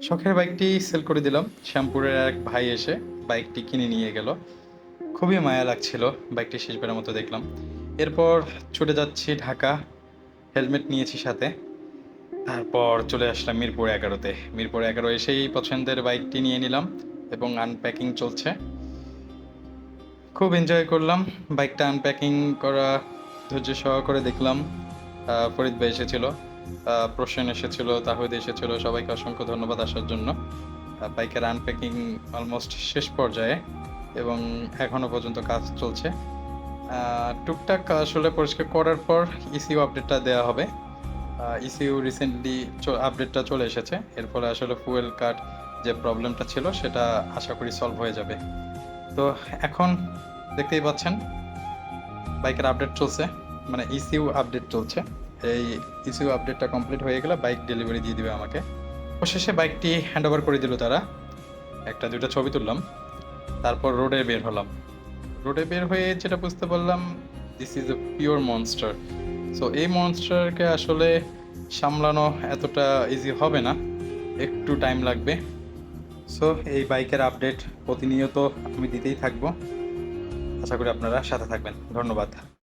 শখের বাইকটি সেল করে দিলাম। শ্যামপুরের এক ভাই এসে বাইকটি কিনে নিয়ে গেল। খুবই মায়া লাগছিল বাইকটি শেষবারের মতো দেখলাম। এরপর ছুটে যাচ্ছি ঢাকা, হেলমেট নিয়েছি সাথে। তারপর চলে আসলাম মিরপুর ১১-তে। মিরপুর ১১ এসেই পছন্দের বাইকটি নিয়ে নিলাম এবং আনপ্যাকিং চলছে। খুব এনজয় করলাম বাইকটা আনপ্যাকিং করা, ধৈর্য সহকারে দেখলাম। ফরিদ ভাই এসেছিল, প্রসেন এসেছিল, তাহিদ এসেছিল। সবাইকে অসংখ্য ধন্যবাদ আসার জন্য। বাইকের আনপ্যাকিং অলমোস্ট শেষ পর্যায়ে এবং এখনো পর্যন্ত কাজ চলছে। টুকটাক আসলে পরিষ্কার করার পর ইসিইউ আপডেটটা দেওয়া হবে। ইসিইউ রিসেন্টলি আপডেটটা চলে এসেছে। এর ফলে আসলে ফুয়েল কাট যে প্রবলেমটা ছিল সেটা আশা করি সলভ হয়ে যাবে। তো এখন দেখতেই পাচ্ছেন বাইকের আপডেট চলছে, মানে ইসিইউ আপডেট চলছে। এই ইসিইউ আপডেটটা কমপ্লিট হয়ে গেলে বাইক ডেলিভারি দিয়ে দিবে আমাকে। অবশেষে বাইকটি হ্যান্ড ওভার করে দিল তারা। একটা দুইটা ছবি তুললাম, তারপর রোডে বের হলাম। রোডে বের হয়ে যেটা বুঝতে পারলাম, this is a pure monster. So এই মনস্টারকে আসলে সামলানো এতটা ইজি হবে না, একটু টাইম লাগবে। সো এই বাইকের আপডেট প্রতিনিয়ত আমি দিতেই থাকবো। আশা করি আপনারা সাথে থাকবেন। ধন্যবাদ।